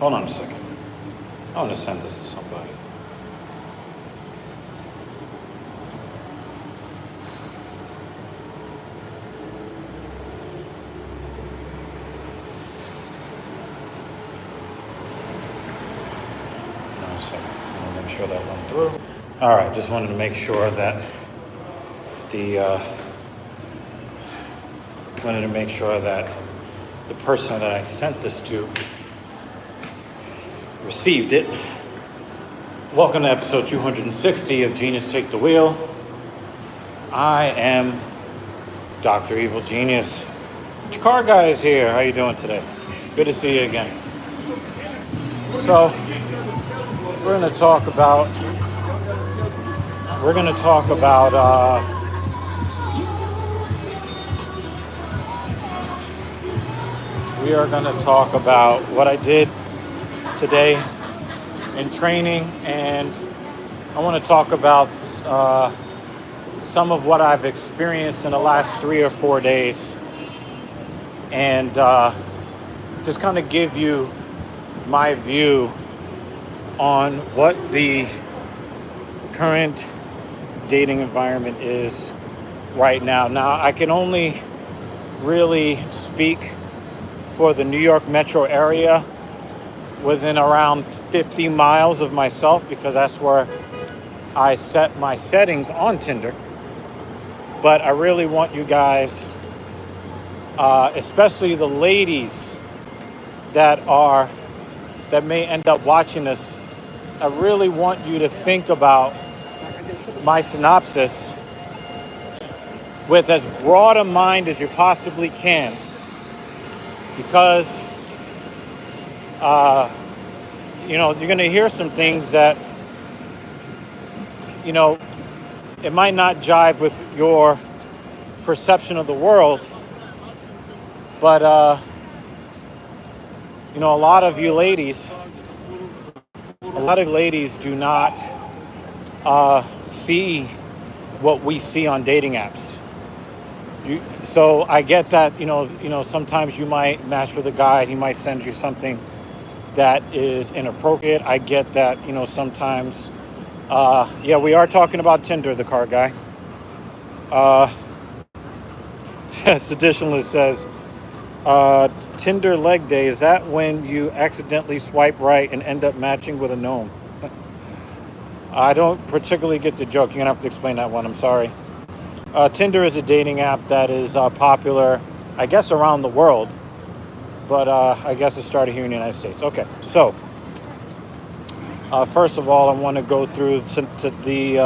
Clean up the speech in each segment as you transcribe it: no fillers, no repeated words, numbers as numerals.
Hold on a second. I want to send this to somebody. Hold on a second. I want to make sure that went through. All right, just wanted to make sure that the person that I sent this to received it. Welcome to episode 260 of Genius Take the Wheel. I am Dr. Evil Genius. Your car guy is here. How you doing today? Good to see you again. So we're going to talk about what I did today in training, and I want to talk about some of what I've experienced in the last 3 or 4 days, and just kind of give you my view on what the current dating environment is right now. Now, I can only really speak for the New York metro area within around 50 miles of myself, because that's where I set my settings on Tinder. But I really want you guys, especially the ladies that may end up watching this, I really want you to think about my synopsis with as broad a mind as you possibly can, because you're going to hear some things that, it might not jive with your perception of the world, but, a lot of ladies do not see what we see on dating apps. So I get that, sometimes you might match with a guy, he might send you something that is inappropriate. I get that, sometimes, we are talking about Tinder, the car guy. Seditionalist says, Tinder leg day, is that when you accidentally swipe right and end up matching with a gnome? I don't particularly get the joke. You're going to have to explain that one. I'm sorry. Tinder is a dating app that is popular, I guess, around the world. But I guess it started here in the United States. Okay, so first of all, I want to go through the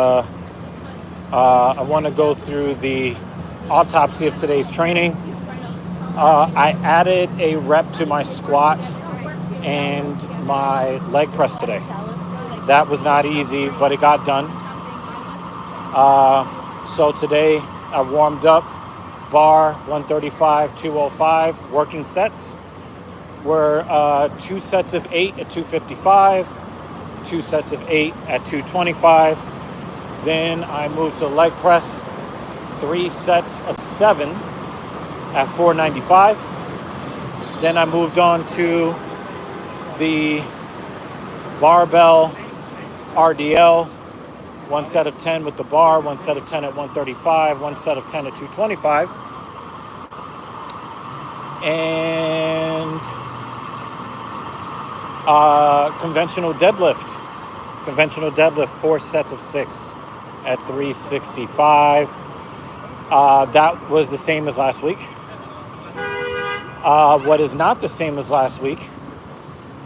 autopsy of today's training. I added a rep to my squat and my leg press today. That was not easy, but it got done. So today I warmed up bar 135, 205, working sets. Were 2 sets of 8 at 255, 2 sets of 8 at 225. Then I moved to leg press, 3 sets of 7 at 495. Then I moved on to the barbell RDL, 1 set of 10 with the bar, 1 set of 10 at 135, 1 set of 10 at 225. And conventional deadlift, 4 sets of 6 at 365. That was the same as last week. What is not the same as last week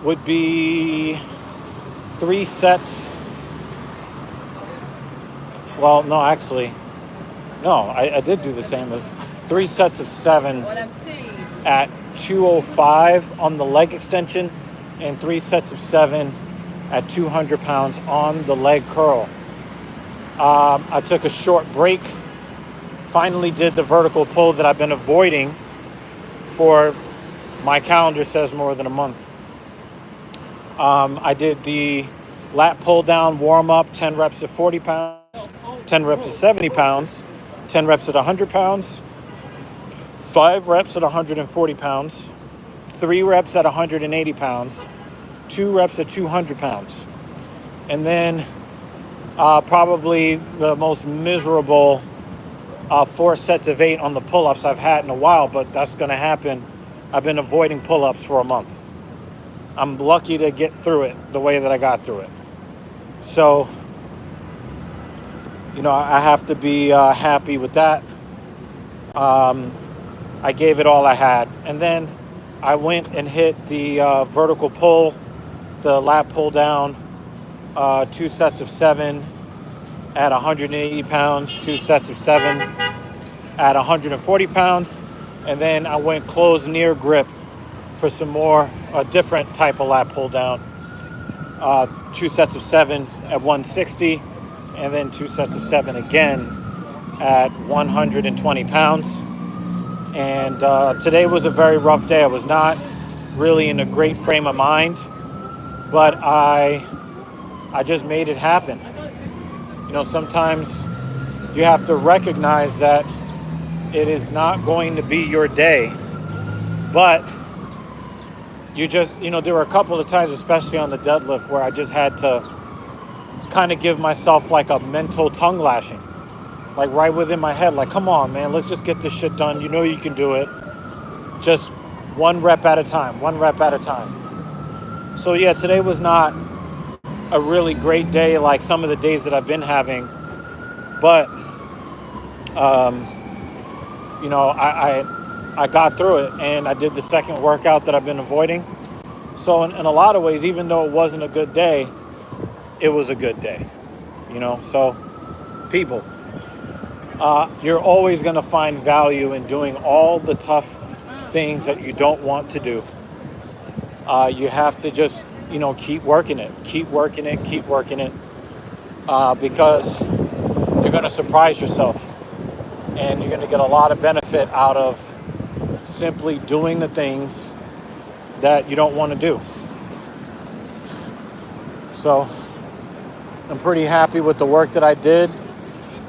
would be 3 sets. Well, no, actually, no, I did do the same as 3 sets of 7 at 205 on the leg extension, and 3 sets of 7 at 200 pounds on the leg curl. I took a short break, finally did the vertical pull that I've been avoiding for, my calendar says, more than a month. I did the lat pull down warm up, 10 reps at 40 pounds, 10 reps at 70 pounds, 10 reps at 100 pounds, 5 reps at 140 pounds, 3 reps at 180 pounds, 2 reps at 200 pounds. And then probably the most miserable 4 sets of 8 on the pull-ups I've had in a while, but that's going to happen. I've been avoiding pull-ups for a month. I'm lucky to get through it the way that I got through it. So, I have to be happy with that. I gave it all I had. And then I went and hit the vertical pull, the lat pull down, 2 sets of 7 at 180 pounds, 2 sets of 7 at 140 pounds. And then I went closed near grip for some more, a different type of lat pull down. 2 sets of 7 at 160, and then 2 sets of 7 again at 120 pounds. And today was a very rough day. I was not really in a great frame of mind, but I just made it happen. Sometimes you have to recognize that it is not going to be your day, but you just, there were a couple of times, especially on the deadlift, where I just had to kind of give myself like a mental tongue lashing, like right within my head, like, come on, man, let's just get this shit done. You know you can do it. Just 1 rep at a time, 1 rep at a time. So yeah, today was not a really great day like some of the days that I've been having, but I got through it, and I did the second workout that I've been avoiding. So in a lot of ways, even though it wasn't a good day, it was a good day, So people, you're always going to find value in doing all the tough things that you don't want to do. You have to just, keep working it, because you're going to surprise yourself, and you're going to get a lot of benefit out of simply doing the things that you don't want to do. So I'm pretty happy with the work that I did.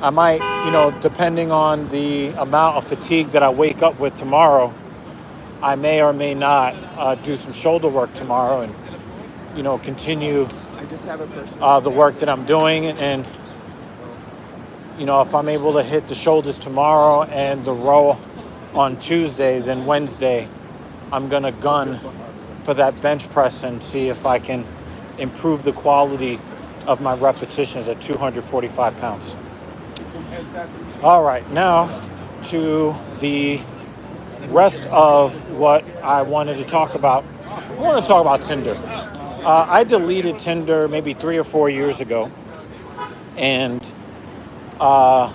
I might, depending on the amount of fatigue that I wake up with tomorrow, I may or may not do some shoulder work tomorrow and, continue the work that I'm doing. And, if I'm able to hit the shoulders tomorrow and the row on Tuesday, then Wednesday, I'm going to gun for that bench press and see if I can improve the quality of my repetitions at 245 pounds. All right, now to the rest of what I wanted to talk about. I want to talk about Tinder. I deleted Tinder maybe 3 or 4 years ago, and I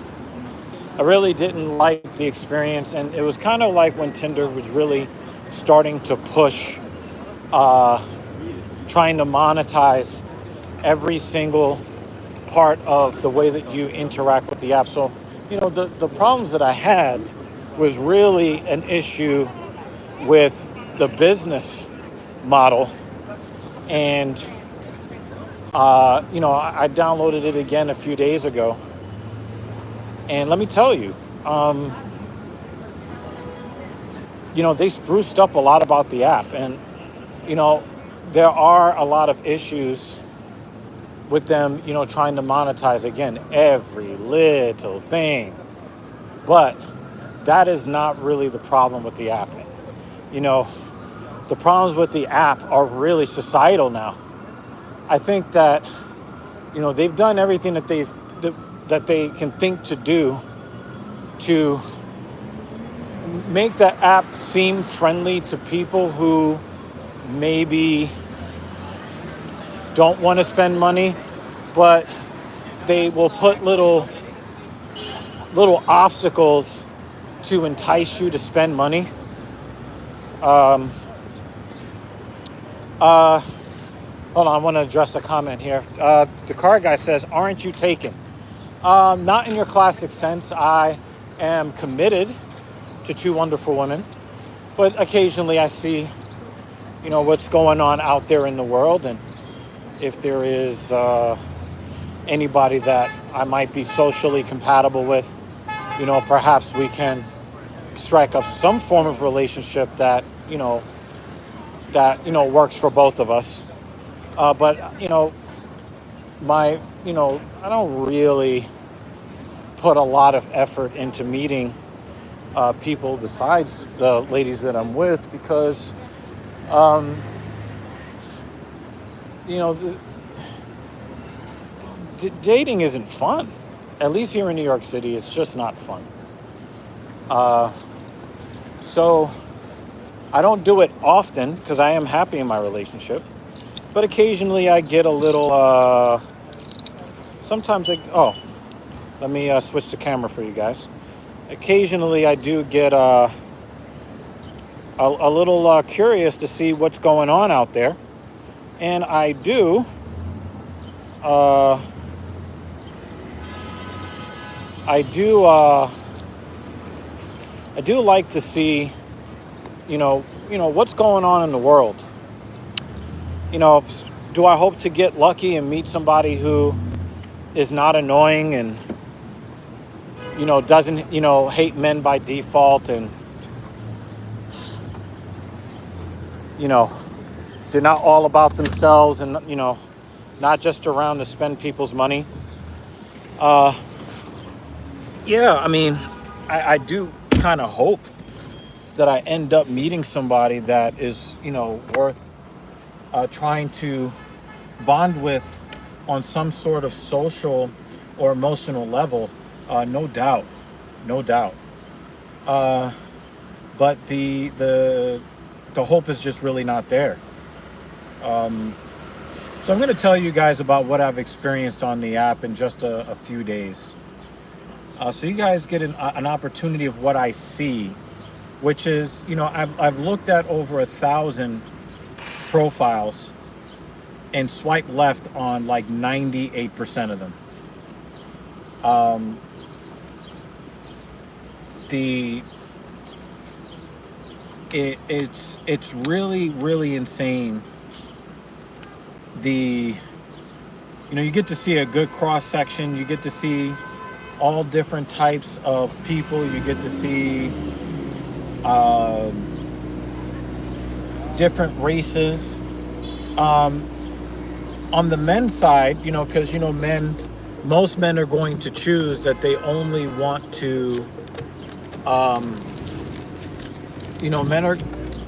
really didn't like the experience. And it was kind of like when Tinder was really starting to push, trying to monetize every single part of the way that you interact with the app. So, the problems that I had was really an issue with the business model. And, I downloaded it again a few days ago. And let me tell you, they spruced up a lot about the app. And, there are a lot of issues with them, trying to monetize, again, every little thing. But that is not really the problem with the app. The problems with the app are really societal now. I think that, they've done everything that they can think to do to make the app seem friendly to people who maybe don't want to spend money, but they will put little obstacles to entice you to spend money. Hold on, I want to address a comment here. The car guy says, "Aren't you taken?" Not in your classic sense. I am committed to 2 wonderful women, but occasionally I see, what's going on out there in the world, and if there is anybody that I might be socially compatible with, perhaps we can strike up some form of relationship that works for both of us. But I don't really put a lot of effort into meeting people besides the ladies that I'm with because, um, you know, dating isn't fun. At least here in New York City, it's just not fun. Uh, so I don't do it often because I am happy in my relationship. But occasionally I get a little, sometimes let me switch the camera for you guys. Occasionally I do get a little curious to see what's going on out there. And uh, I do like to see, what's going on in the world. Do I hope to get lucky and meet somebody who is not annoying and, doesn't, hate men by default and, they're not all about themselves and, not just around to spend people's money. Yeah, I mean, I do kind of hope that I end up meeting somebody that is, worth trying to bond with on some sort of social or emotional level. No doubt. But the hope is just really not there. So I'm going to tell you guys about what I've experienced on the app in just a few days. So you guys get an opportunity of what I see, which is, I've looked at over 1,000 profiles and swipe left on like 98% of them. It's really insane. You get to see a good cross section. You get to see all different types of people. You get to see different races. On the men's side, because most men are going to choose that they only want to,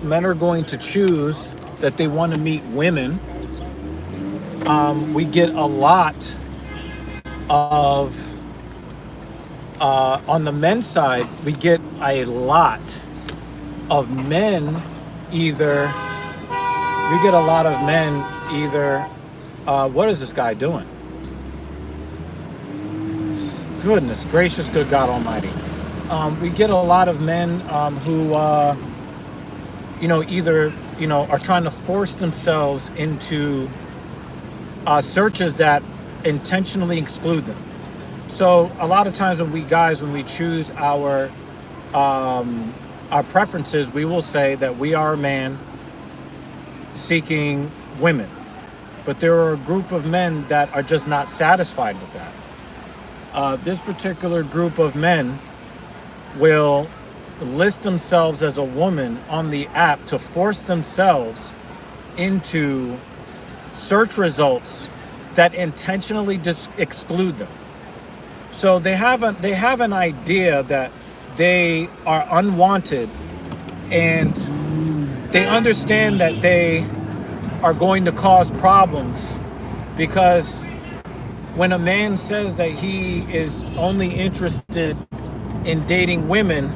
men are going to choose that they want to meet women. We get a lot of, on the men's side, we get a lot of men what is this guy doing? Goodness gracious, good God Almighty. We get a lot of men who, either, are trying to force themselves into searches that intentionally exclude them. So a lot of times when we choose our preferences, we will say that we are a man seeking women. But there are a group of men that are just not satisfied with that. This particular group of men will list themselves as a woman on the app to force themselves into search results that intentionally exclude them. So they have an idea that they are unwanted, and they understand that they are going to cause problems, because when a man says that he is only interested in dating women,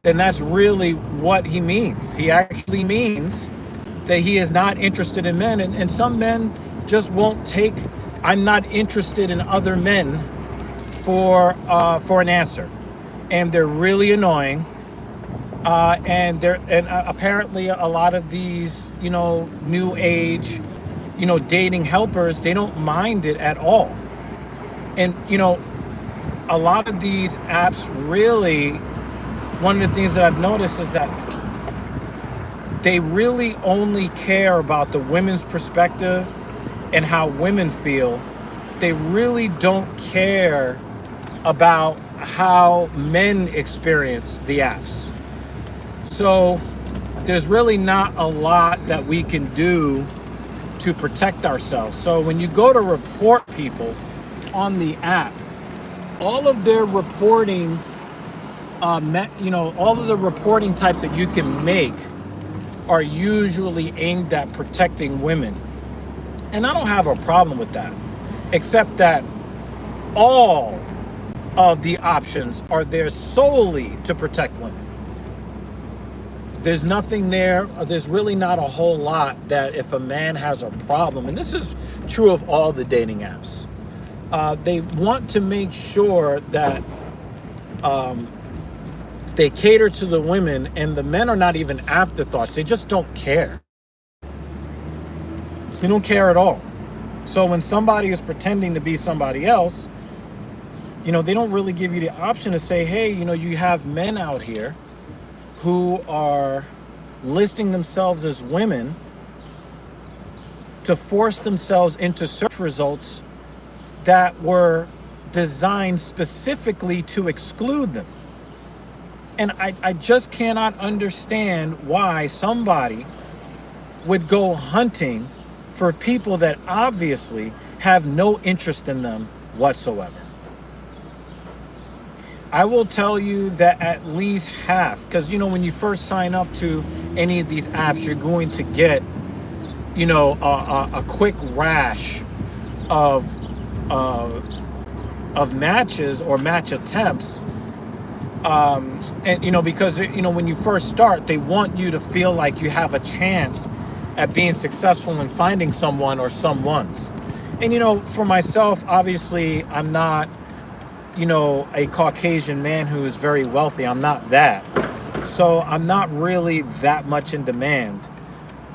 then that's really what he means. He actually means that he is not interested in men, and some men just won't take "I'm not interested in other men" for an answer, and they're really annoying. And apparently a lot of these, new age, dating helpers, they don't mind it at all. And, a lot of these apps really, one of the things that I've noticed is that they really only care about the women's perspective and how women feel. They really don't care about how men experience the apps. So there's really not a lot that we can do to protect ourselves. So when you go to report people on the app, all of their reporting, all of the reporting types that you can make are usually aimed at protecting women. And I don't have a problem with that, except that all of the options are there solely to protect women. There's nothing there. There's really not a whole lot that if a man has a problem, and this is true of all the dating apps, they want to make sure that they cater to the women, and the men are not even afterthoughts. They just don't care. They don't care at all. So when somebody is pretending to be somebody else, they don't really give you the option to say, hey, you have men out here who are listing themselves as women to force themselves into search results that were designed specifically to exclude them. And I just cannot understand why somebody would go hunting for people that obviously have no interest in them whatsoever. I will tell you that at least half, because when you first sign up to any of these apps, you're going to get a quick rash of matches or match attempts, and because when you first start, they want you to feel like you have a chance at being successful in finding someone or someones. And for myself, obviously I'm not a Caucasian man who is very wealthy. I'm not that. So I'm not really that much in demand.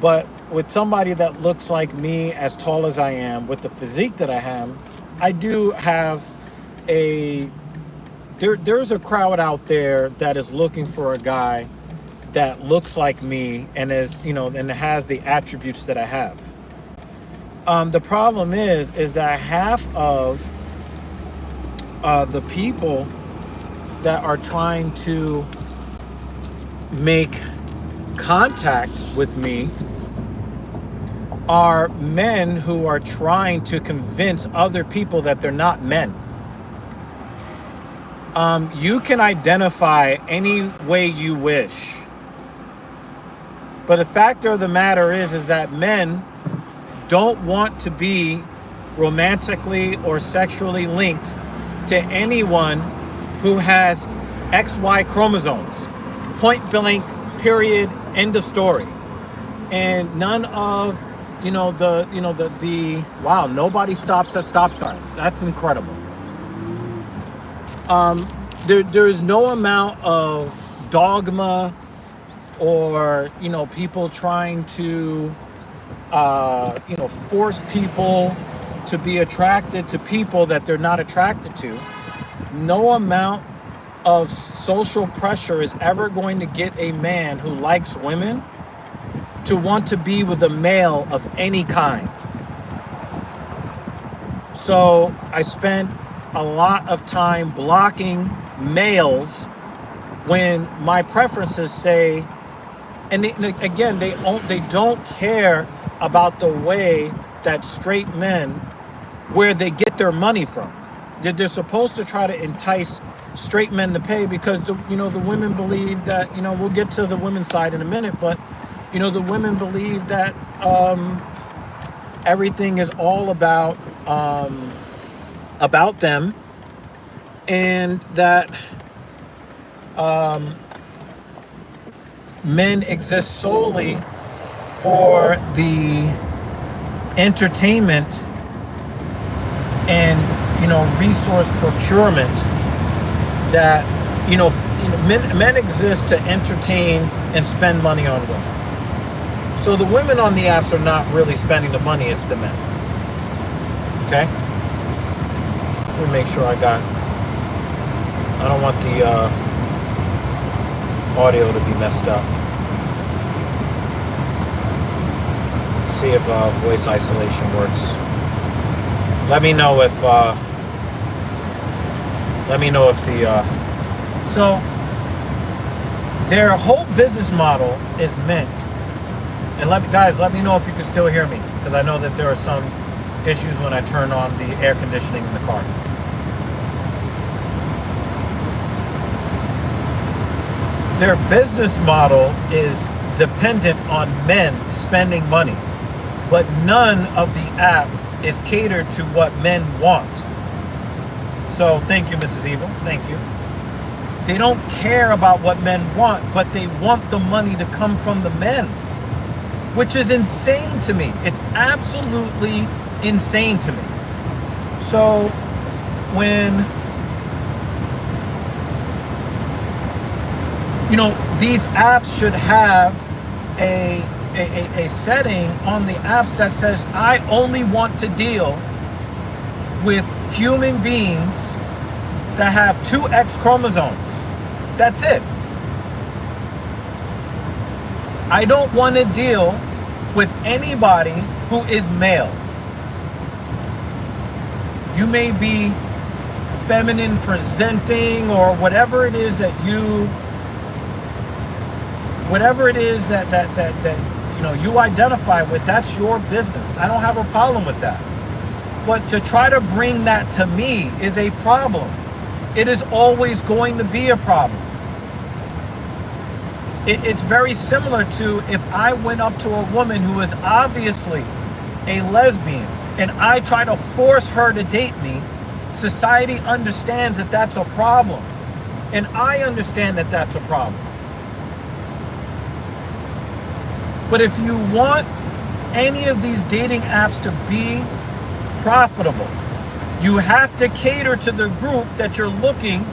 But with somebody that looks like me, as tall as I am, with the physique that I have, I do have there's a crowd out there that is looking for a guy that looks like me and and has the attributes that I have. The problem is that half of the people that are trying to make contact with me are men who are trying to convince other people that they're not men. You can identify any way you wish, but the fact of the matter is that men don't want to be romantically or sexually linked to anyone who has XY chromosomes. Point blank, period, end of story. And none of, wow, nobody stops at stop signs. That's incredible. There's no amount of dogma or, people trying to, force people to be attracted to people that they're not attracted to. No amount of social pressure is ever going to get a man who likes women to want to be with a male of any kind. So I spent a lot of time blocking males when my preferences say, and they don't care about the way that straight men, where they get their money from. They're supposed to try to entice straight men to pay because the women believe that, we'll get to the women's side in a minute, but the women believe that everything is all about them, and that men exist solely for the entertainment and resource procurement, that men exist to entertain and spend money on women. So the women on the apps are not really spending the money, it's the men. Okay? Let me make sure I don't want the audio to be messed up. Let's see if voice isolation works. Let me know if so their whole business model is meant, And let me know if you can still hear me, because I know that there are some issues when I turn on the air conditioning in the car. Their business model is dependent on men spending money, but none of the app is catered to what men want. So thank you, Mrs. Evil. Thank you. They don't care about what men want, but they want the money to come from the men, which is insane to me. It's absolutely insane to me. So when, these apps should have a setting on the apps that says, I only want to deal with human beings that have 2 X chromosomes. That's it. I don't want to deal with anybody who is male. You may be feminine presenting or whatever it is that you you identify with. That's your business. I don't have a problem with that. But to try to bring that to me is a problem. It is always going to be a problem. It's very similar to if I went up to a woman who is obviously a lesbian and I try to force her to date me. Society understands that that's a problem. And I understand that that's a problem. But if you want any of these dating apps to be profitable, you have to cater to the group that you're looking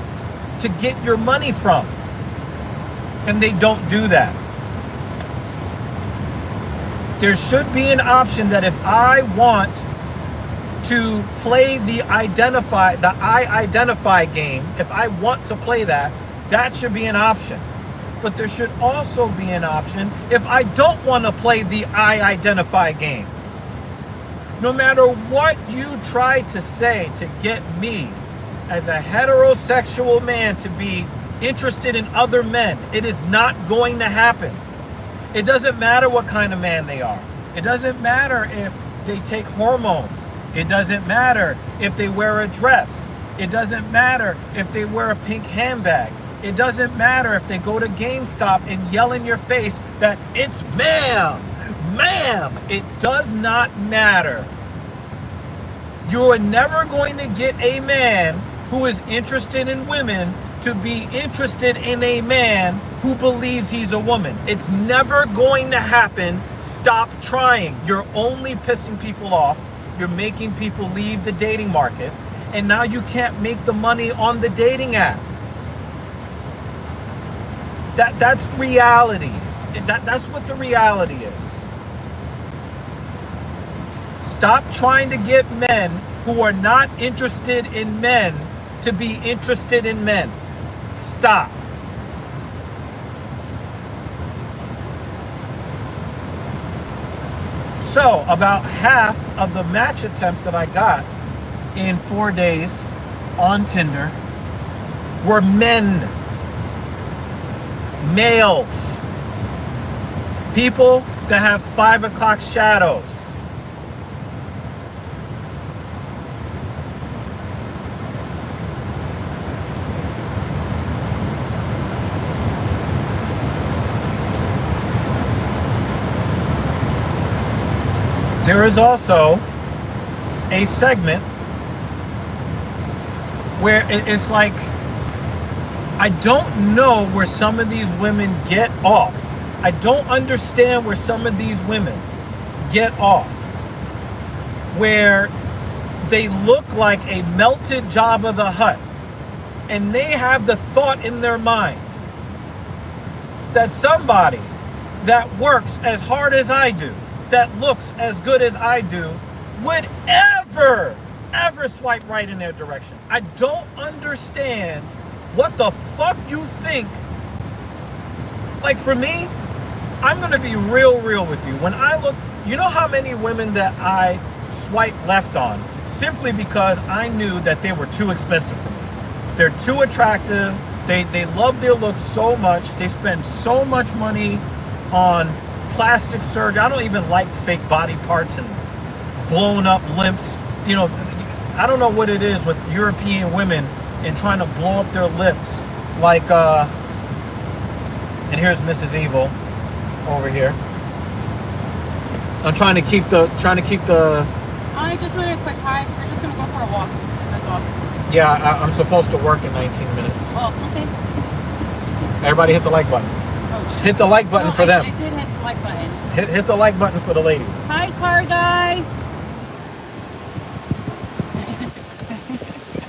to get your money from. And they don't do that. There should be an option that if I want to play the I identify game, if I want to play that, that should be an option. But there should also be an option if I don't want to play the I identify game. No matter what you try to say to get me as a heterosexual man to be interested in other men, it is not going to happen. It doesn't matter what kind of man they are. It doesn't matter if they take hormones. It doesn't matter if they wear a dress. It doesn't matter if they wear a pink handbag. It doesn't matter if they go to GameStop and yell in your face that it's ma'am. It does not matter. You are never going to get a man who is interested in women to be interested in a man who believes he's a woman. It's never going to happen. Stop trying. You're only pissing people off. You're making people leave the dating market. And now you can't make the money on the dating app. That's reality. That's what the reality is. Stop trying to get men who are not interested in men to be interested in men. Stop. So about half of the match attempts that I got in 4 days on Tinder were men. Males. People that have 5 o'clock shadows. There is also a segment where it's like, I don't know where some of these women get off. I don't understand where some of these women get off. Where they look like a melted Jabba the Hutt. And they have the thought in their mind that somebody that works as hard as I do, that looks as good as I do, would ever swipe right in their direction. I don't understand what the fuck you think. Like for me, I'm gonna be real with you. When I look, you know how many women that I swipe left on simply because I knew that they were too expensive for me. They're too attractive. They love their looks so much. They spend so much money on plastic surgery. I don't even like fake body parts and blown up lips. You know, I don't know what it is with European women and trying to blow up their lips. Like, and here's Mrs. Evil over here. I'm trying to keep the. I just wanted a quick hi. We're just gonna go for a walk. That's all. Yeah, I'm supposed to work in 19 minutes. Oh, okay. Everybody hit the like button. Oh, shit. Hit the like button for them. I did hit the like button. Hit the like button for the ladies. Hi, car guy.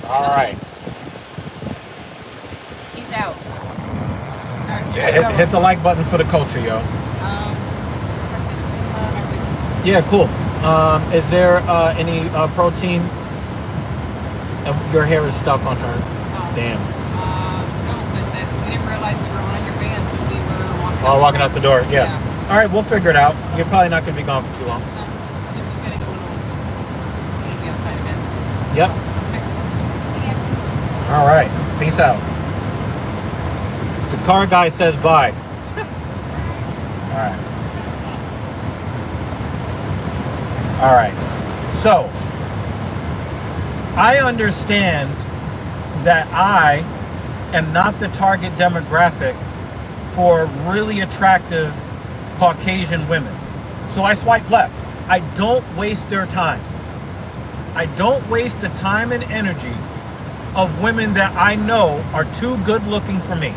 All right. Peace out. All right, Yeah, hit the like button for the culture, yo. Breakfast is in the microwave. Yeah, cool. Is there any protein? Your hair is stuck on her. Oh. Damn. No, because we didn't realize you were on your way until we were walking. Oh, walking out the door. Yeah. Yeah. All right, we'll figure it out. You're probably not going to be gone for too long. No, I just was getting a little. Gonna be outside a bit. Yep. Okay. Yeah. All right. Peace out. The car guy says bye. All right. All right. So, I understand that I am not the target demographic for really attractive Caucasian women. So I swipe left. I don't waste their time. I don't waste the time and energy of women that I know are too good looking for me.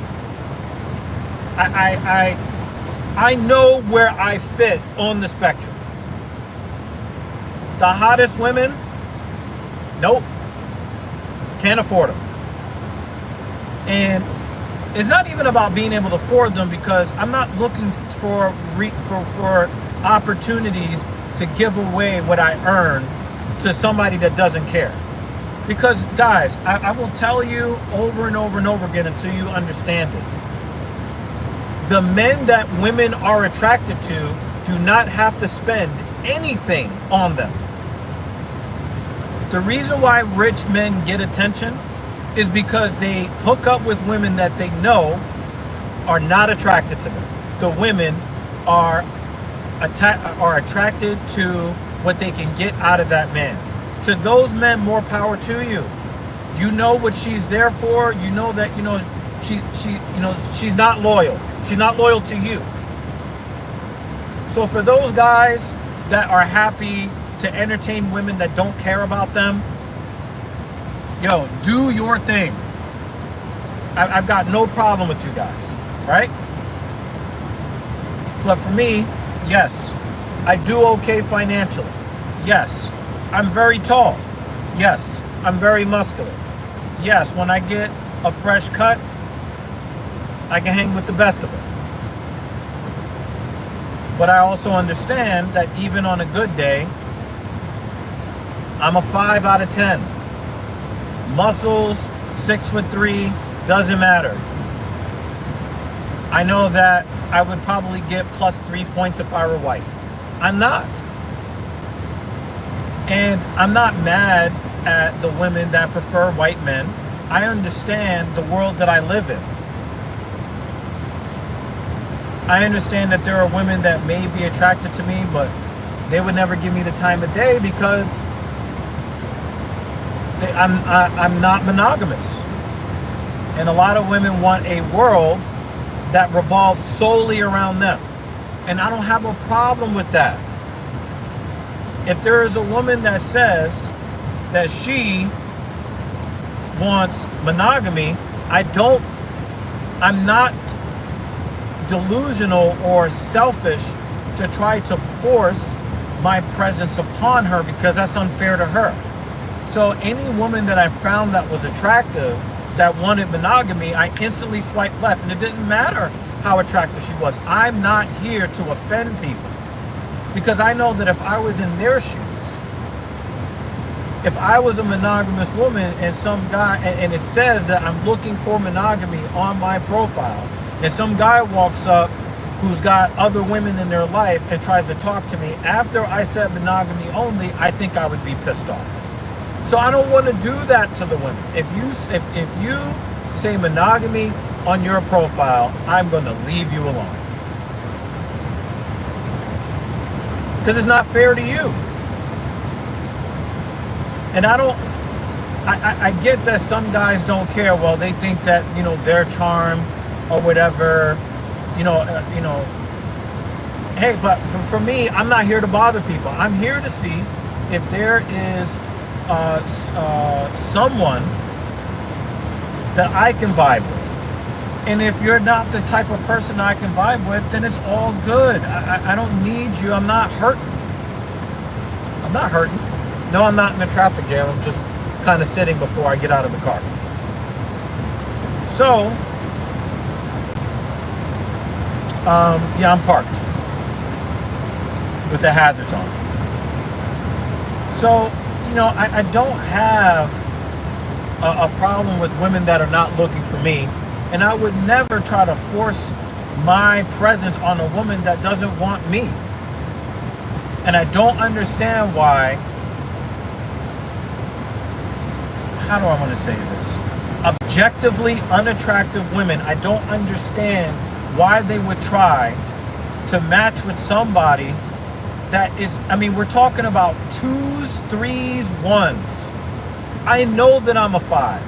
I know where I fit on the spectrum. The hottest women, nope, can't afford them. And it's not even about being able to afford them, because I'm not looking for opportunities to give away what I earn to somebody that doesn't care. Because guys, I will tell you over and over and over again until you understand it. The men that women are attracted to do not have to spend anything on them. The reason why rich men get attention is because they hook up with women that they know are not attracted to them. The women are attracted to what they can get out of that man. To those men, more power to you. You know what she's there for. You know that she's not loyal. She's not loyal to you. So for those guys that are happy to entertain women that don't care about them, yo, do your thing. I've got no problem with you guys, right? But for me, yes, I do okay financially. Yes, I'm very tall. Yes, I'm very muscular. Yes, when I get a fresh cut, I can hang with the best of them. But I also understand that even on a good day, I'm a 5 out of 10. Muscles, 6'3", doesn't matter. I know that I would probably get plus 3 points if I were white. I'm not. And I'm not mad at the women that prefer white men. I understand the world that I live in. I understand that there are women that may be attracted to me, but they would never give me the time of day because I'm not monogamous. And a lot of women want a world that revolves solely around them. And I don't have a problem with that. If there is a woman that says that she wants monogamy, I'm not delusional or selfish to try to force my presence upon her, because that's unfair to her. So any woman that I found that was attractive, that wanted monogamy, I instantly swiped left, and it didn't matter how attractive she was. I'm not here to offend people, because I know that if I was in their shoes, if I was a monogamous woman and some guy, and it says that I'm looking for monogamy on my profile, and some guy walks up who's got other women in their life and tries to talk to me after I said monogamy only, I think I would be pissed off. So I don't want to do that to the women. If you say monogamy on your profile, I'm going to leave you alone. because it's not fair to you. And I get that some guys don't care. Well, they think that, their charm or whatever, hey, but for me, I'm not here to bother people. I'm here to see if there is someone that I can vibe with. And if you're not the type of person I can vibe with, then it's all good. I don't need you. I'm not hurting. No, I'm not in a traffic jam. I'm just kind of sitting before I get out of the car. So, yeah, I'm parked with the hazards on. So, I don't have a problem with women that are not looking for me. And I would never try to force my presence on a woman that doesn't want me. And I don't understand why, how do I want to say this? Objectively unattractive women, I don't understand why they would try to match with somebody that is, we're talking about 2s, 3s, 1s. I know that I'm a 5.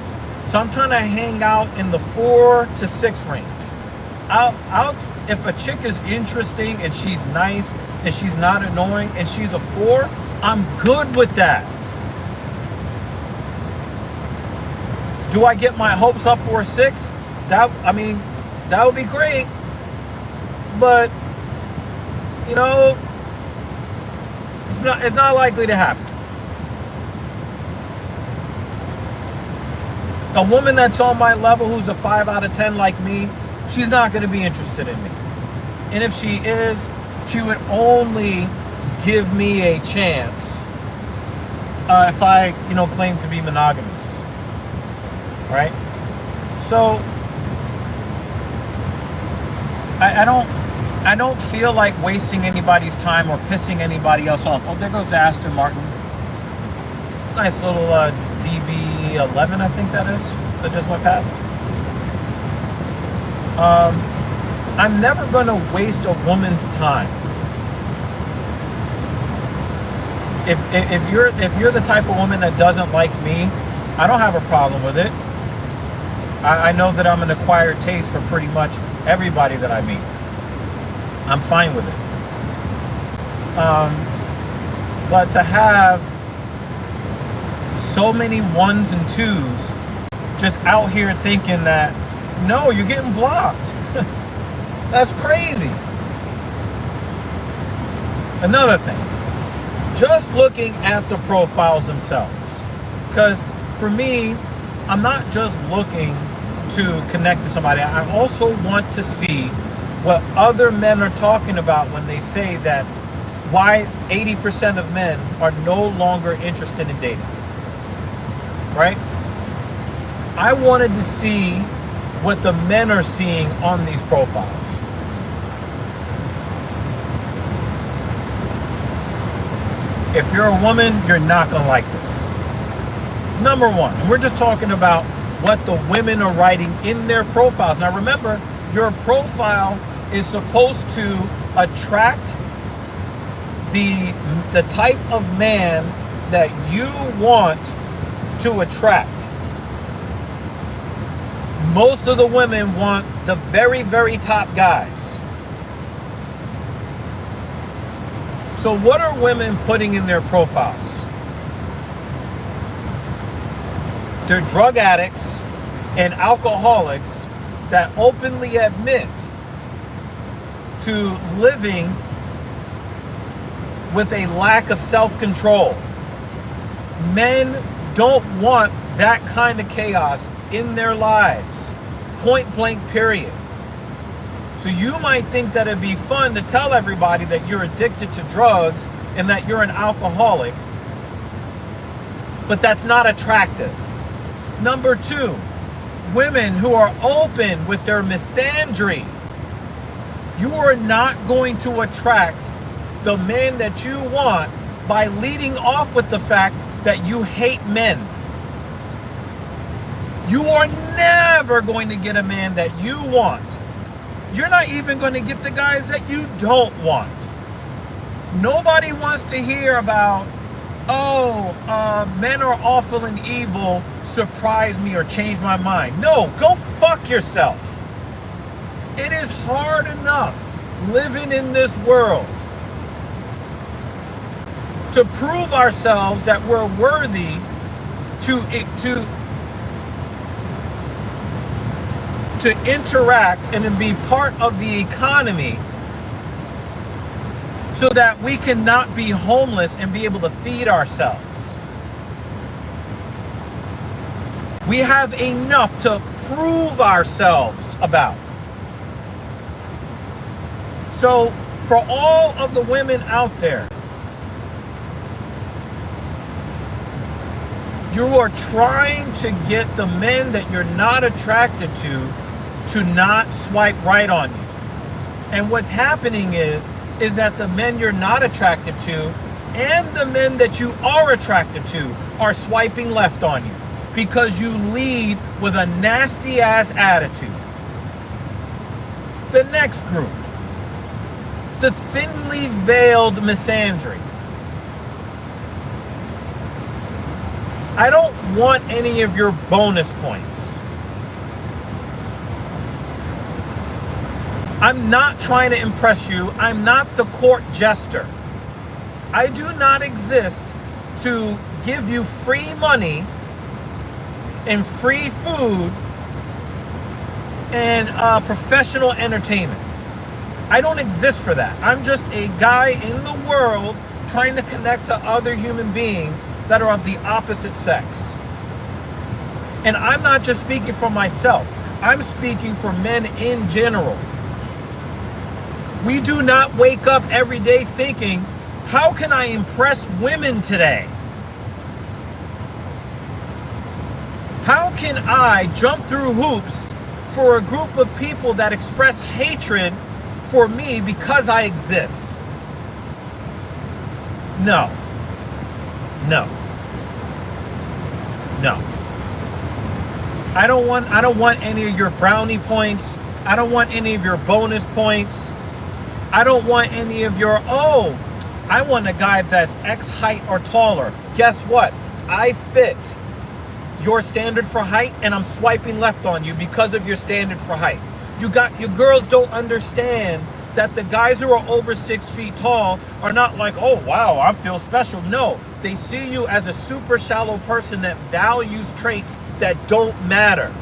So I'm trying to hang out in the 4 to 6 range. If a chick is interesting and she's nice and she's not annoying and she's a 4, I'm good with that. Do I get my hopes up for a 6? That would be great. But it's not likely to happen. A woman that's on my level who's a 5 out of 10 like me, she's not going to be interested in me. And if she is, she would only give me a chance if I, claim to be monogamous. Right? So I don't feel like wasting anybody's time or pissing anybody else off. Oh, there goes Aston Martin. Nice little DB11, I think that is. That just went past. I'm never going to waste a woman's time. If you're the type of woman that doesn't like me, I don't have a problem with it. I know that I'm an acquired taste for pretty much everybody that I meet. I'm fine with it. But to have so many 1s and 2s just out here thinking that, no, you're getting blocked. That's crazy. Another thing, just looking at the profiles themselves. Because for me, I'm not just looking to connect to somebody. I also want to see what other men are talking about when they say that why 80% of men are no longer interested in dating. Right? I wanted to see what the men are seeing on these profiles. If you're a woman, you're not going to like this. Number one, and we're just talking about what the women are writing in their profiles. Now remember, your profile is supposed to attract the type of man that you want to attract. Most of the women want the very, very top guys. So what are women putting in their profiles? They're drug addicts and alcoholics that openly admit to living with a lack of self-control. Men don't want that kind of chaos in their lives. Point blank, period. So you might think that it'd be fun to tell everybody that you're addicted to drugs and that you're an alcoholic, but that's not attractive. Number two, women who are open with their misandry. You are not going to attract the man that you want by leading off with the fact that you hate men. You are never going to get a man that you want. You're not even going to get the guys that you don't want. Nobody wants to hear about, oh, men are awful and evil, surprise me or change my mind. No, go fuck yourself. It is hard enough living in this world to prove ourselves that we're worthy to interact and to be part of the economy, so that we cannot be homeless and be able to feed ourselves. We have enough to prove ourselves about. So for all of the women out there, you are trying to get the men that you're not attracted to not swipe right on you. And what's happening is that the men you're not attracted to and the men that you are attracted to are swiping left on you because you lead with a nasty ass attitude. The next group, the thinly veiled misandry. I don't want any of your bonus points. I'm not trying to impress you. I'm not the court jester. I do not exist to give you free money and free food and professional entertainment. I don't exist for that. I'm just a guy in the world trying to connect to other human beings that are of the opposite sex. And I'm not just speaking for myself. I'm speaking for men in general. We do not wake up every day thinking, how can I impress women today? How can I jump through hoops for a group of people that express hatred for me because I exist? No. No. No. I don't want any of your brownie points. I don't want any of your bonus points. I don't want any of your, oh, I want a guy that's X height or taller. Guess what? I fit your standard for height and I'm swiping left on you because of your standard for height. Your girls don't understand that the guys who are over 6 feet tall are not like, oh, wow, I feel special. No, they see you as a super shallow person that values traits that don't matter.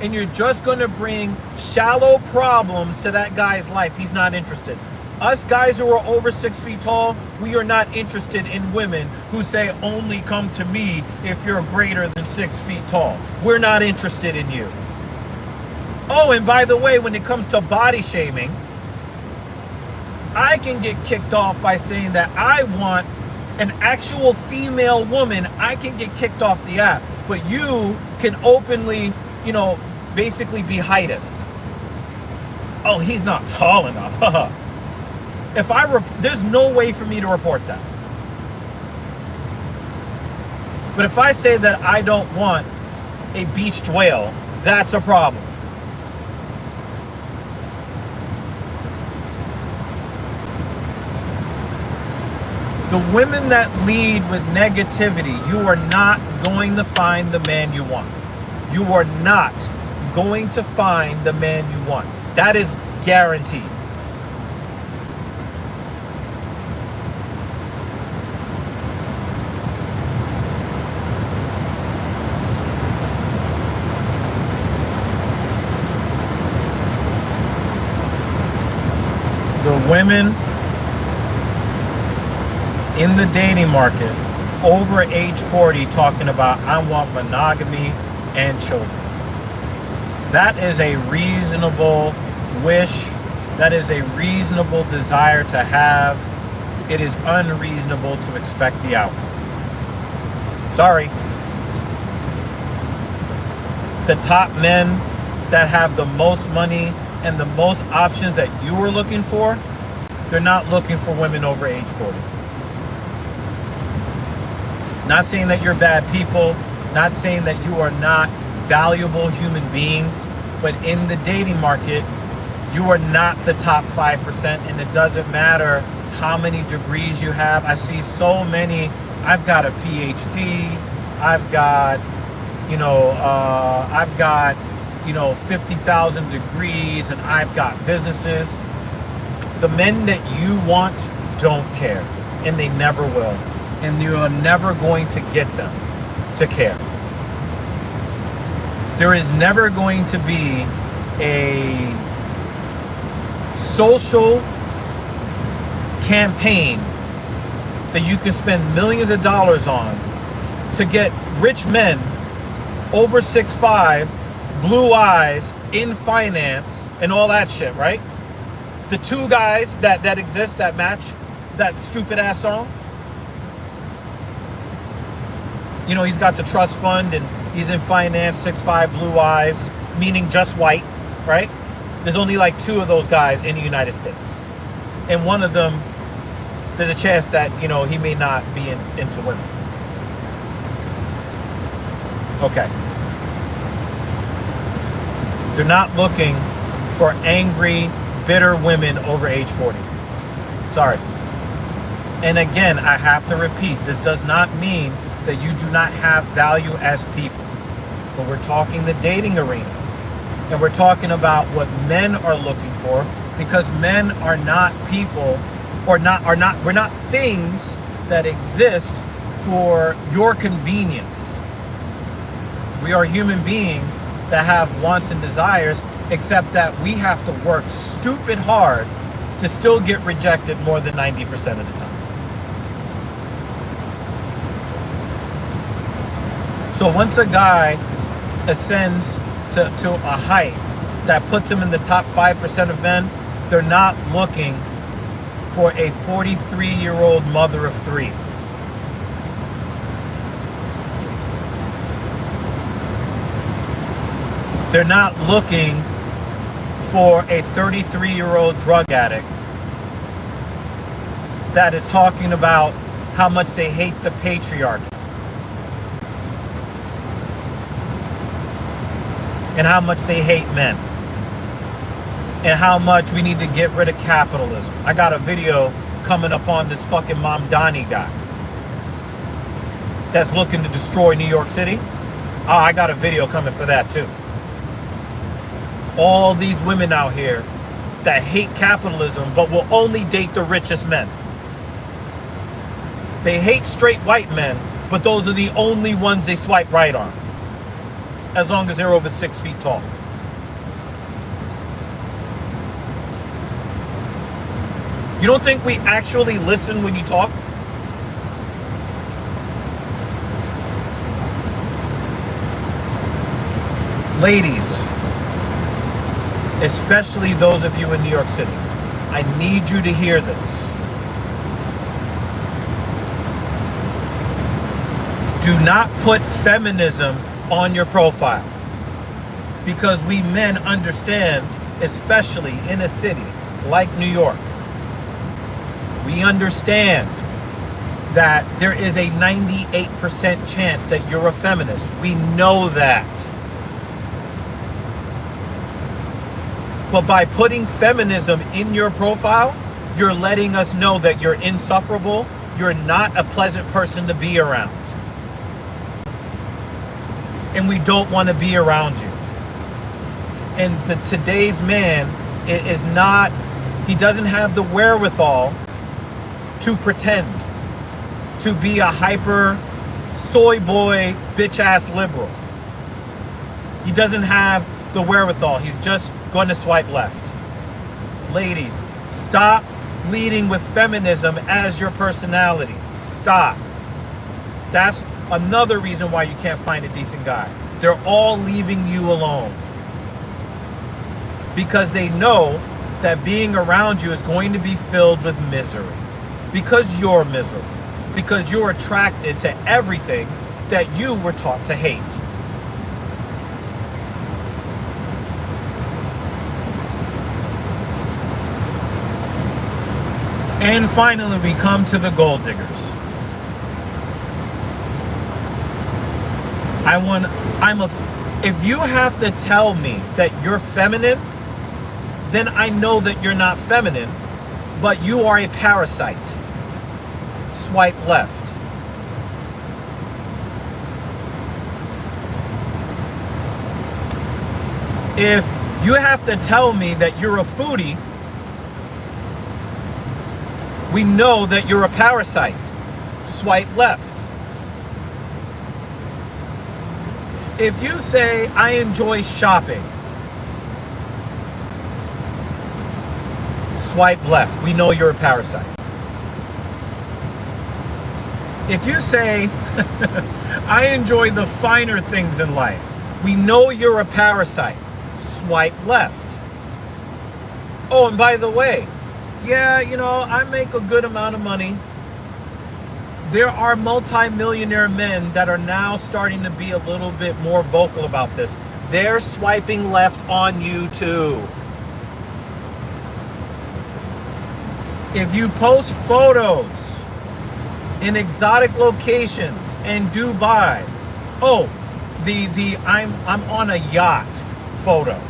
And you're just going to bring shallow problems to that guy's life. He's not interested. Us guys who are over 6 feet tall, we are not interested in women who say, only come to me if you're greater than 6 feet tall. We're not interested in you. Oh, and by the way, when it comes to body shaming, I can get kicked off by saying that I want an actual female woman. I can get kicked off the app. But you can openly, basically be heightist. Oh, he's not tall enough. There's no way for me to report that. But if I say that I don't want a beached whale, that's a problem. The women that lead with negativity, you are not going to find the man you want. You are not going to find the man you want. That is guaranteed. The women in the dating market over age 40 talking about, I want monogamy and children. That is a reasonable wish. That is a reasonable desire to have. It is unreasonable to expect the outcome. Sorry. The top men that have the most money and the most options that you are looking for, they're not looking for women over age 40. Not saying that you're bad people, not saying that you are not valuable human beings, but in the dating market, you are not the top 5%, and it doesn't matter how many degrees you have. I see so many. I've got a PhD. I've got, 50,000 degrees, and I've got businesses. The men that you want don't care, and they never will. And you are never going to get them to care. There is never going to be a social campaign that you can spend millions of dollars on to get rich men over 6'5", blue eyes, in finance, and all that shit, right? The two guys that exist that match that stupid ass song. He's got the trust fund and he's in finance, 6'5", blue eyes, meaning just white, right? There's only like two of those guys in the United States. And one of them, there's a chance that, he may not be into women. Okay. They're not looking for angry, bitter women over age 40. Sorry. And again, I have to repeat, this does not mean that you do not have value as people. But we're talking the dating arena. And we're talking about what men are looking for, because men are not people, we're not things that exist for your convenience. We are human beings that have wants and desires, except that we have to work stupid hard to still get rejected more than 90% of the time. So once a guy ascends to a height that puts him in the top 5% of men, they're not looking for a 43-year-old mother of three. They're not looking for a 33-year-old drug addict that is talking about how much they hate the patriarchy and how much they hate men and how much we need to get rid of capitalism. I got a video coming up on this fucking Mamdani guy that's looking to destroy New York City. Oh, I got a video coming for that too. All these women out here that hate capitalism but will only date the richest men. They hate straight white men, but those are the only ones they swipe right on, as long as they're over 6 feet tall. You don't think we actually listen when you talk? Ladies, especially those of you in New York City, I need you to hear this. Do not put feminism on your profile, because we men understand, especially in a city like New York, we understand that there is a 98% chance that you're a feminist. We know that. But by putting feminism in your profile, you're letting us know that you're insufferable, you're not a pleasant person to be around. And we don't want to be around you. And today's man is not, he doesn't have the wherewithal to pretend to be a hyper soy boy bitch ass liberal. He doesn't have the wherewithal. He's just going to swipe left. Ladies, stop leading with feminism as your personality. Stop. That's another reason why you can't find a decent guy. They're all leaving you alone, because they know that being around you is going to be filled with misery, because you're miserable, because you're attracted to everything that you were taught to hate. And finally, we come to the gold diggers. If you have to tell me that you're feminine, then I know that you're not feminine, but you are a parasite. Swipe left. If you have to tell me that you're a foodie, we know that you're a parasite. Swipe left. If you say, I enjoy shopping, swipe left. We know you're a parasite. If you say, I enjoy the finer things in life, we know you're a parasite. Swipe left. Oh, and by the way, yeah, you know, I make a good amount of money. There are multi-millionaire men that are now starting to be a little bit more vocal about this. They're swiping left on you too. If you post photos in exotic locations in Dubai, oh, I'm on a yacht photo,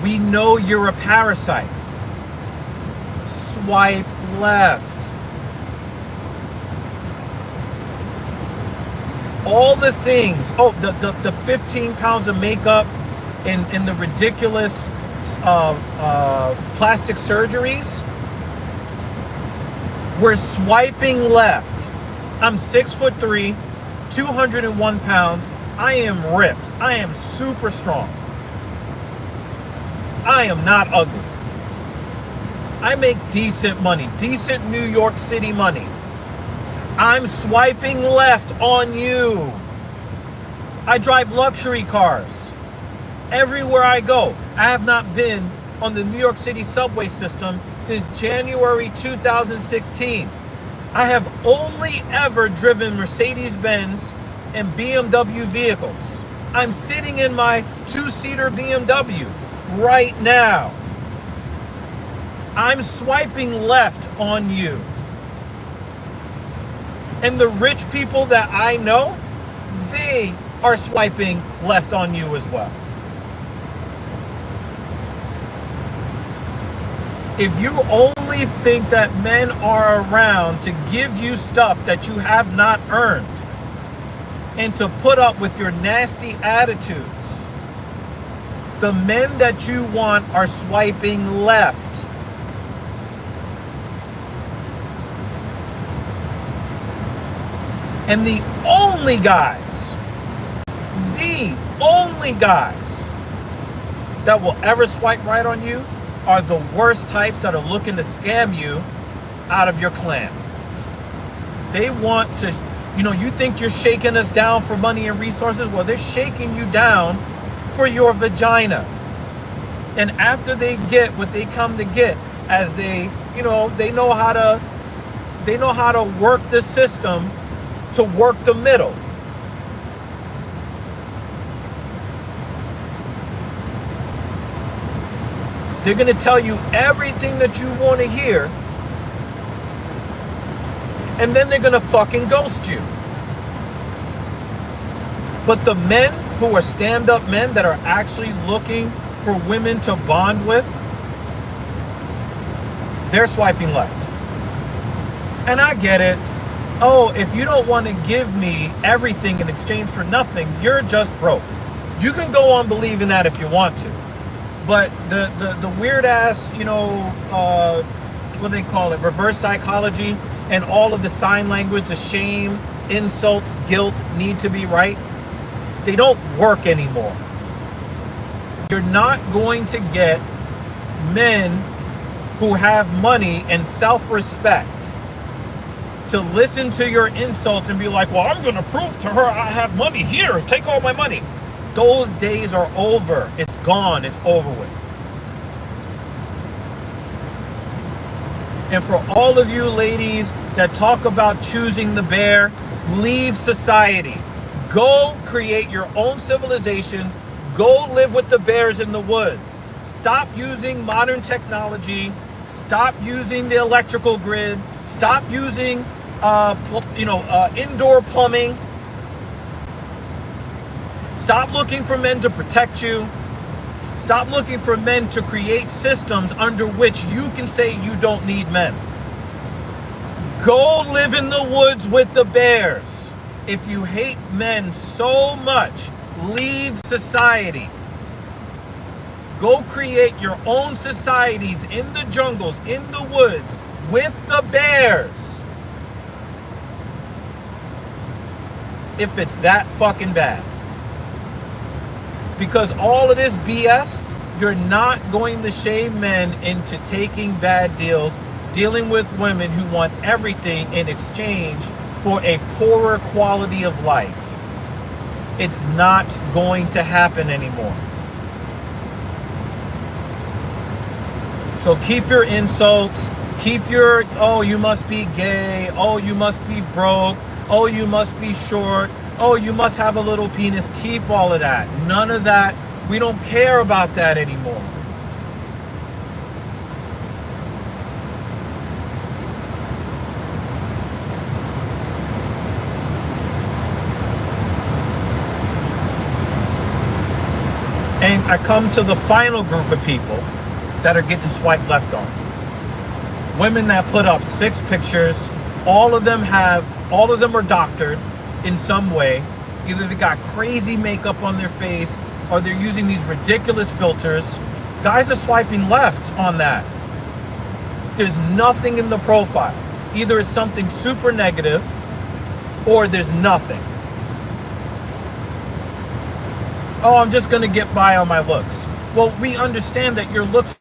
we know you're a parasite. Swipe left. All the things, oh, the 15 pounds of makeup and the ridiculous plastic surgeries, we're swiping left. I'm 6'3", 201 pounds. I am ripped. I am super strong. I am not ugly. I make decent money, decent New York City money. I'm swiping left on you. I drive luxury cars. Everywhere I go, I have not been on the New York City subway system since January 2016. I have only ever driven Mercedes-Benz and BMW vehicles. I'm sitting in my 2-seater BMW right now. I'm swiping left on you. And the rich people that I know, they are swiping left on you as well. If you only think that men are around to give you stuff that you have not earned and to put up with your nasty attitudes, the men that you want are swiping left. And the only guys that will ever swipe right on you are the worst types that are looking to scam you out of your clan. They want to, you know, you think you're shaking us down for money and resources? Well, they're shaking you down for your vagina. And after they get what they come to get, as they, you know, they know how to work the system to work the middle. They're going to tell you everything that you want to hear, and then they're going to fucking ghost you. But the men who are stand-up men that are actually looking for women to bond with, they're swiping left. And I get it. Oh, if you don't want to give me everything in exchange for nothing, you're just broke. You can go on believing that if you want to. But the weird ass, you know, what do they call it? Reverse psychology and all of the sign language, the shame, insults, guilt, need to be right. They don't work anymore. You're not going to get men who have money and self-respect to listen to your insults and be like, well, I'm going to prove to her I have money. Here, take all my money. Those days are over. It's gone. It's over with. And for all of you ladies that talk about choosing the bear, leave society. Go create your own civilizations. Go live with the bears in the woods. Stop using modern technology. Stop using the electrical grid. Stop using indoor plumbing. Stop looking for men to protect you. Stop looking for men to create systems under which you can say you don't need men. Go live in the woods with the bears. If you hate men so much, leave society. Go create your own societies in the jungles, in the woods, with the bears. If it's that fucking bad. Because all of this BS, you're not going to shame men into taking bad deals, dealing with women who want everything in exchange for a poorer quality of life. It's not going to happen anymore. So keep your insults, keep your, oh, you must be gay, oh, you must be broke, oh, you must be short, oh, you must have a little penis. Keep all of that. None of that. We don't care about that anymore. And I come to the final group of people that are getting swiped left on. Women that put up 6 pictures. All of them are doctored in some way. Either they got crazy makeup on their face or they're using these ridiculous filters. Guys are swiping left on that. There's nothing in the profile. Either it's something super negative or there's nothing. Oh, I'm just gonna get by on my looks. Well, we understand that your looks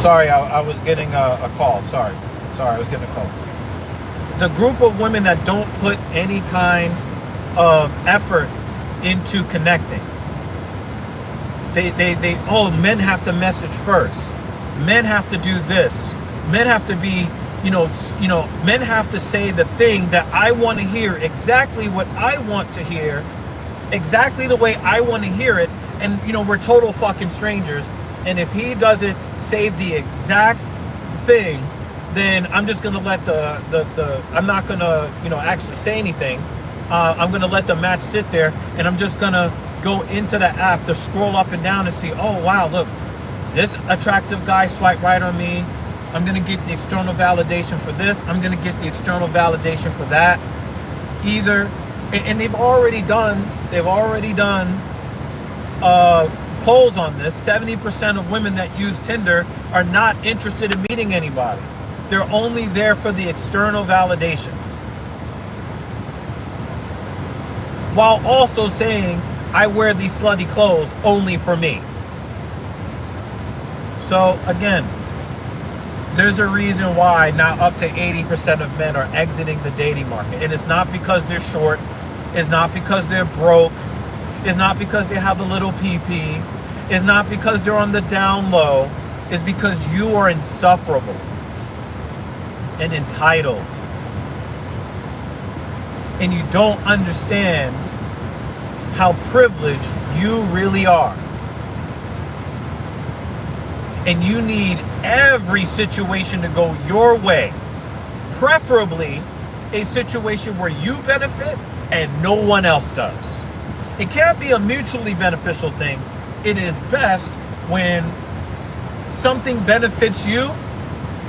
Sorry, I was getting a call. Sorry, I was getting a call. The group of women that don't put any kind of effort into connecting. Oh, men have to message first. Men have to do this. Men have to be, men have to say the thing that I want to hear, exactly what I want to hear, exactly the way I want to hear it. And, we're total fucking strangers. And if he doesn't say the exact thing, then I'm just going to let I'm not going to, actually say anything. I'm going to let the match sit there, and I'm just going to go into the app to scroll up and down and see, oh, wow, look, this attractive guy swiped right on me. I'm going to get the external validation for this. I'm going to get the external validation for that. And they've already done polls on this. 70% of women that use Tinder are not interested in meeting anybody. They're only there for the external validation. While also saying, I wear these slutty clothes only for me. So again, there's a reason why now up to 80% of men are exiting the dating market. And it's not because they're short. It's not because they're broke. It's not because they have a little pee-pee. It's not because they're on the down low. It's because you are insufferable and entitled. And you don't understand how privileged you really are. And you need every situation to go your way. Preferably a situation where you benefit and no one else does. It can't be a mutually beneficial thing. It is best when something benefits you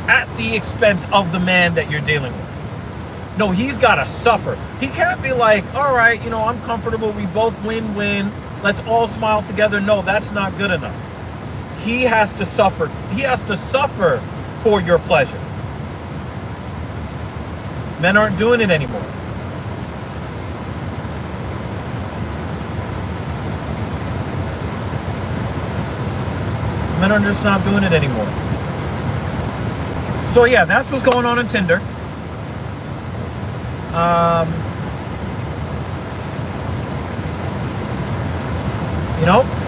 at the expense of the man that you're dealing with. No, he's got to suffer. He can't be like, all right, I'm comfortable. We both win-win. Let's all smile together. No, that's not good enough. He has to suffer. He has to suffer for your pleasure. Men aren't doing it anymore. Men are just not doing it anymore. So yeah, that's what's going on Tinder.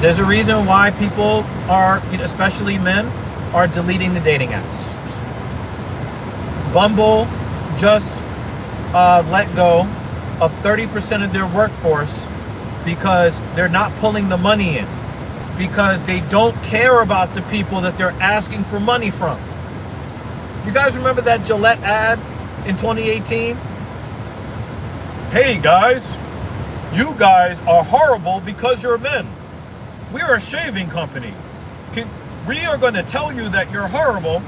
There's a reason why people are, especially men, are deleting the dating apps. Bumble just let go of 30% of their workforce because they're not pulling the money in, because they don't care about the people that they're asking for money from. You guys remember that Gillette ad in 2018? Hey guys, you guys are horrible because you're men. We're a shaving company. We are going to tell you that you're horrible,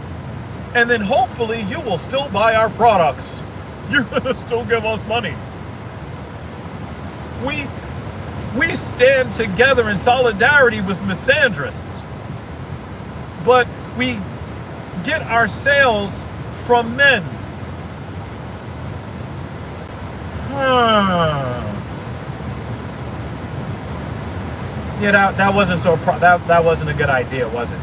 and then hopefully you will still buy our products. You're going to still give us money. We stand together in solidarity with misandrists, but we get our sales from men. Yeah, that wasn't that wasn't a good idea, was it?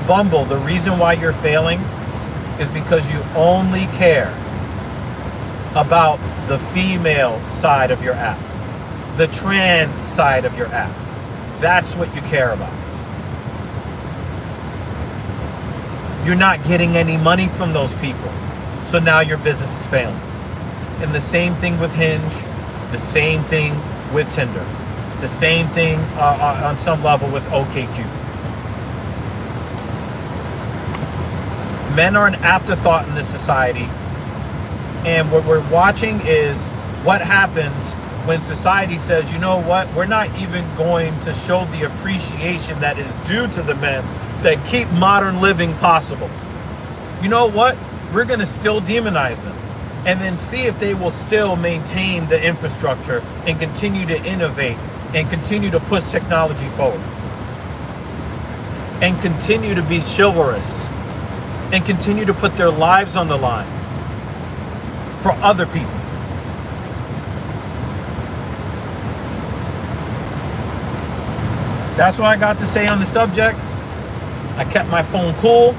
Bumble, the reason why you're failing is because you only care about the female side of your app, the trans side of your app. That's what you care about. You're not getting any money from those people. So now your business is failing. And the same thing with Hinge, the same thing with Tinder, the same thing on some level with OkCupid. Men are an afterthought in this society. And what we're watching is what happens when society says, you know what, we're not even going to show the appreciation that is due to the men that keep modern living possible. You know what? We're going to still demonize them and then see if they will still maintain the infrastructure and continue to innovate and continue to push technology forward and continue to be chivalrous and continue to put their lives on the line for other people. That's what I got to say on the subject. I kept my phone cool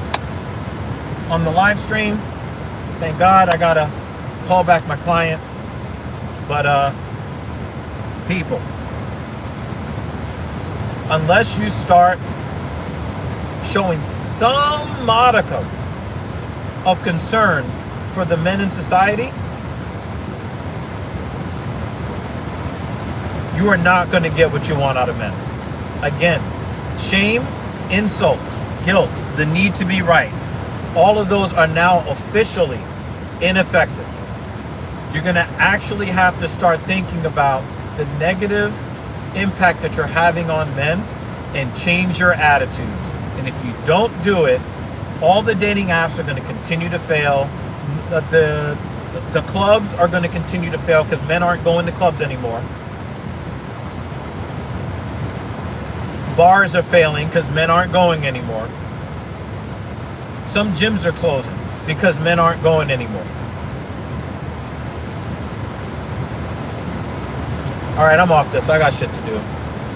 on the live stream. Thank God I gotta call back my client. But people, unless you start showing some modicum of concern for the men in society, you are not going to get what you want out of men. Again, shame, insults, guilt, the need to be right, all of those are now officially ineffective. You're going to actually have to start thinking about the negative impact that you're having on men and change your attitudes. And if you don't do it, all the dating apps are going to continue to fail. The clubs are going to continue to fail because men aren't going to clubs anymore. Bars are failing because men aren't going anymore. Some gyms are closing because men aren't going anymore. All right, I'm off this. I got shit to do.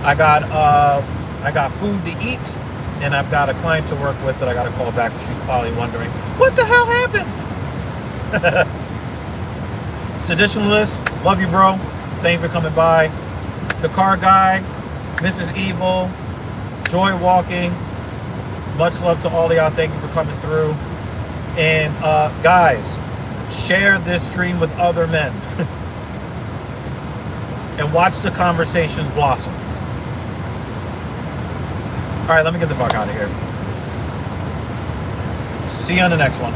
I got food to eat, and I've got a client to work with that I got to call back. She's probably wondering, what the hell happened? Seditionalist, love you, bro. Thank you for coming by. The car guy, Mrs. Evil, Joy Walking. Much love to all of y'all. Thank you for coming through. And guys, share this stream with other men. And watch the conversations blossom. All right, let me get the fuck out of here. See you on the next one.